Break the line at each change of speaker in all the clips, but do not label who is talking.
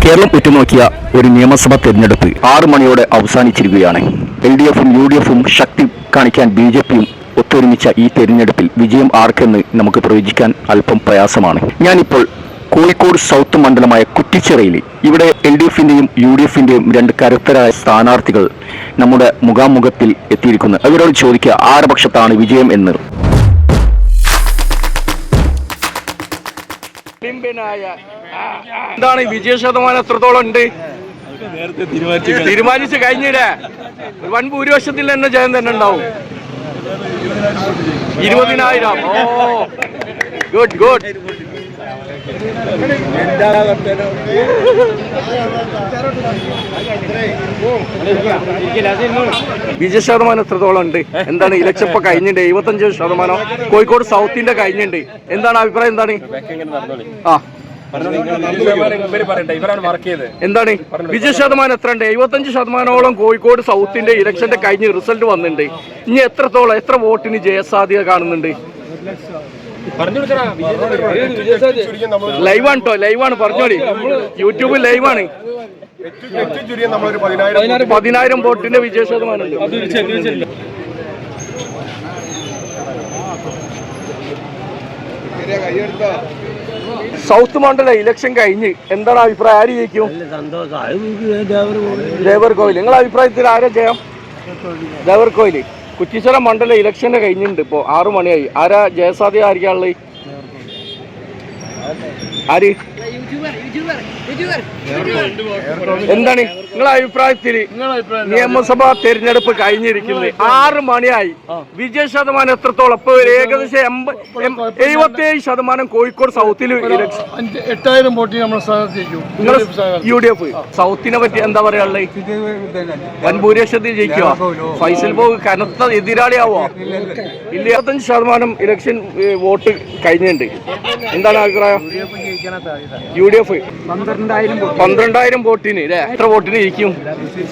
കേരളം ഉറ്റുനോക്കിയ ഒരു നിയമസഭാ തെരഞ്ഞെടുപ്പ് 6 മണിയോടെ അവസാനിച്ചിരിക്കുകയാണ്. LDFും UDFും ശക്തി കാണിക്കാൻ BJPയും ഒത്തൊരുമിച്ച ഈ തെരഞ്ഞെടുപ്പിൽ വിജയം ആർക്കെന്ന് നമുക്ക് പ്രവചിക്കാൻ അല്പം പ്രയാസമാണ്. ഞാനിപ്പോൾ കോഴിക്കോട് സൗത്ത് മണ്ഡലമായ കുറ്റിച്ചിറയിൽ ഇവിടെ LDFിന്റെയും UDFിന്റെയും 2 കരുത്തരായ സ്ഥാനാർത്ഥികൾ നമ്മുടെ മുഖാമുഖത്തിൽ എത്തിയിരിക്കുന്നു. അവരോട് ചോദിക്കുക ആരുടെ പക്ഷത്താണ് വിജയം എന്ന്.
എന്താണ് വിജയ ശതമാനം എത്രത്തോളം ഉണ്ട്? തീരുമാനിച്ച് കഴിഞ്ഞില്ലേ? വൻ ഭൂരിപക്ഷത്തിൽ തന്നെ ജയം തന്നെ ഉണ്ടാവും. 20,000. ഓ ഗുഡ് ഗുഡ്. വിജയ ശതമാനം എത്രത്തോളം ഉണ്ട്? എന്താണ് ഇലക്ഷൻ ഇപ്പൊ കഴിഞ്ഞിട്ടുണ്ട്? 75% കോഴിക്കോട് സൗത്തിന്റെ കഴിഞ്ഞിട്ടുണ്ട്. എന്താണ് അഭിപ്രായം? എന്താണ് എന്താണ് വിജയ ശതമാനം എത്ര ഉണ്ട്? 75% കോഴിക്കോട് സൗത്തിന്റെ ഇലക്ഷന്റെ കഴിഞ്ഞ് റിസൾട്ട് വന്നിട്ടുണ്ട്. ഇനി എത്ര വോട്ടിന് ജയസാധ്യത കാണുന്നുണ്ട്? ലൈവാണ് കേട്ടോ, ലൈവാണ്, പറഞ്ഞോളി. യൂട്യൂബിൽ ലൈവാണ്. 10,000 വോട്ടിന്റെ വിജയ ശതമാനം. സൗത്ത് മണ്ഡലം ഇലക്ഷൻ കഴിഞ്ഞ് എന്താണ് അഭിപ്രായം? ആര് ജയിക്കും? ദേവർകോവിൽ. നിങ്ങളുടെ അഭിപ്രായത്തിൽ ആരാ ജയം? ദേവർകോവിൽ. കുറ്റിച്ചിറ മണ്ഡലം ഇലക്ഷന് കഴിഞ്ഞിട്ടുണ്ട്. ഇപ്പോൾ 6 മണിയായി. ആരാ ജയസാധ്യത ആയിരിക്കാനുള്ളത്? ആര്? എന്താണ് നിങ്ങളുടെ അഭിപ്രായത്തിൽ? നിയമസഭാ തെരഞ്ഞെടുപ്പ് കഴിഞ്ഞിരിക്കുന്നത് 6 മണിയായി. വിജയ ശതമാനം എത്രത്തോളം? ഇപ്പൊ ഏകദേശം 77% കോഴിക്കോട് സൗത്തിൽ ഇലക്ഷൻ.
8,000 വോട്ടിന് നമ്മൾ
UDF. സൗത്തിനെ പറ്റി എന്താ പറയാനുള്ളത്? വൻ ഭൂരിപക്ഷത്തിൽ ജയിക്കുക. ഫൈസൽ ബോ കനത്ത എതിരാളിയാവോ? ഇല്ല. 25% ഇലക്ഷൻ വോട്ട് കഴിഞ്ഞിട്ടുണ്ട്. എന്താണ് അഭിപ്രായം? UDF 12,000 വോട്ടിന് അല്ലേ? എത്ര വോട്ടിന് ജയിക്കും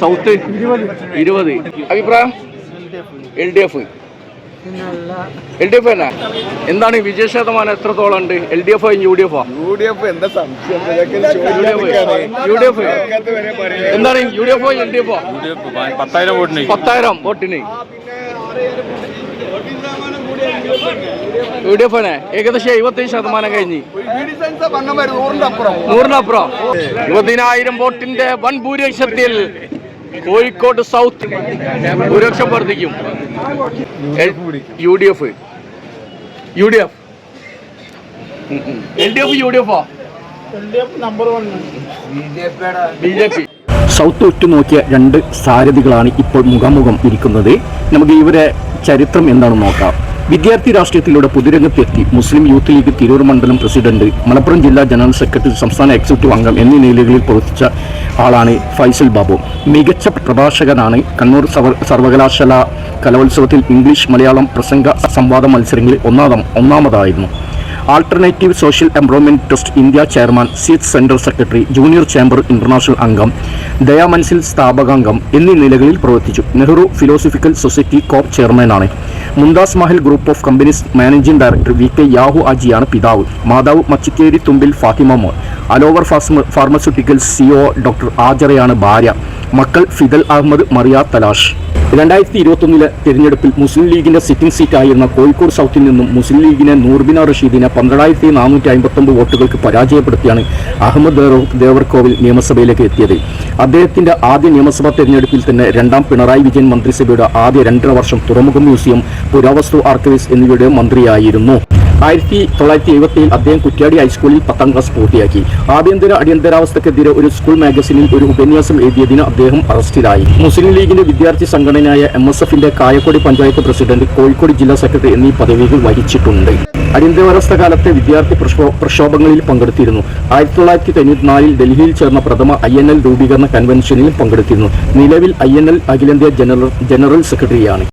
സൗത്ത്? 20. അഭിപ്രായം? LDF തന്നെ. എന്താണ് വിജയ ശതമാനം എത്രത്തോളം ഉണ്ട്? LDF UDF? UDF. എന്താണ് UDF LDF? 10,000 വോട്ടിന് UDF ആണ്. ഏകദേശം 75% കഴിഞ്ഞ് 100-അപ്പുറം 20,000 വോട്ടിന്റെ വൻ ഭൂരിപക്ഷത്തിൽ കോഴിക്കോട് സൗത്ത് ഭൂരിപക്ഷം വർദ്ധിക്കും. UDF LDF UDF BJP.
South ഉറ്റുനോക്കിയ 2 സാരഥികളാണ് ഇപ്പോൾ മുഖാമുഖം ഇരിക്കുന്നത്. നമുക്ക് ഇവരെ ചരിത്രം എന്താണെന്ന് നോക്കാം. വിദ്യാർത്ഥി രാഷ്ട്രീയത്തിലൂടെ പൊതുരംഗത്തെത്തി മുസ്ലിം യൂത്ത് ലീഗ് തിരൂർ മണ്ഡലം പ്രസിഡന്റ്, മലപ്പുറം ജില്ലാ ജനറൽ സെക്രട്ടറി, സംസ്ഥാന എക്സിക്യൂട്ടീവ് അംഗം എന്നീ നിലകളിൽ പ്രവർത്തിച്ച ആളാണ് ഫൈസൽ ബാബു. മികച്ച പ്രഭാഷകനാണ്. കണ്ണൂർ സർവകലാശാല കലോത്സവത്തിൽ ഇംഗ്ലീഷ് മലയാളം പ്രസംഗ സംവാദ മത്സരങ്ങളിൽ ഒന്നാമതായിരുന്നു. Alternative social employment trust India chairman, seat central secretary, junior chamber international അംഗം, ദയാമൻസിൽ സ്ഥാപകാംഗം എന്നീ നിലകളിൽ പ്രവർത്തിച്ചു. നെഹ്റു ഫിലോസഫിക്കൽ സൊസൈറ്റി കോപ്പ് ചെയർമാനാണ്. Mumtaz Mahal group of companies managing director VK യാഹു ആജിയാണ് പിതാവ്. മാതാവ് മച്ചിക്കേരി തുമ്പിൽ ഫാത്തിമ മോൾ. അലോവർ ഫാർമസ്യൂട്ടിക്കൽസ് CEO ഡോക്ടർ ആജറയാണ് ഭാര്യ. മക്കൾ ഫിദൽ അഹമ്മദ്, മറിയ തലാഷ്. 2021 തെരഞ്ഞെടുപ്പിൽ മുസ്ലിം ലീഗിന്റെ സിറ്റിംഗ് സീറ്റായിരുന്ന കോഴിക്കോട് സൗത്തിൽ നിന്നും മുസ്ലിം ലീഗിനെ നൂർബിന റഷീദിനെ 12,459 വോട്ടുകൾക്ക് പരാജയപ്പെടുത്തിയാണ് അഹമ്മദ് ദേവർകോവിൽ നിയമസഭയിലേക്ക് എത്തിയത്. അദ്ദേഹത്തിന്റെ ആദ്യ നിയമസഭാ തെരഞ്ഞെടുപ്പിൽ തന്നെ 2ാം പിണറായി വിജയൻ മന്ത്രിസഭയുടെ ആദ്യ 2.5 വർഷം തുറമുഖം മ്യൂസിയം, പുരാവസ്തു ആർക്കൈവ്സ് എന്നിവയുടെ മന്ത്രിയായിരുന്നു. 1977 അദ്ദേഹം കുറ്റ്യാടി ഹൈസ്കൂളിൽ 10ാം ക്ലാസ് പൂർത്തിയാക്കി. അടിയന്തരാവസ്ഥക്കെതിരെ ഒരു സ്കൂൾ മാഗസിനിൽ ഒരു ഉപന്യാസം എഴുതിയതിന് അദ്ദേഹം അറസ്റ്റിലായി. മുസ്ലിം ലീഗിന്റെ വിദ്യാർത്ഥി സംഘടനയായ MSFന്റെ കായക്കൊടി പഞ്ചായത്ത് പ്രസിഡന്റ്, കോഴിക്കോട് ജില്ലാ സെക്രട്ടറി എന്നീ പദവികൾ വഹിച്ചിട്ടുണ്ട്. അടിയന്തരാവസ്ഥ കാലത്തെ വിദ്യാർത്ഥി പ്രക്ഷോഭങ്ങളിൽ പങ്കെടുത്തിരുന്നു. 1994 ഡൽഹിയിൽ ചേർന്ന പ്രഥമ INL രൂപീകരണ കൺവെൻഷനിൽ പങ്കെടുത്തിരുന്നു. നിലവിൽ INL അഖിലേന്ത്യാ ജനറൽ സെക്രട്ടറിയാണ്.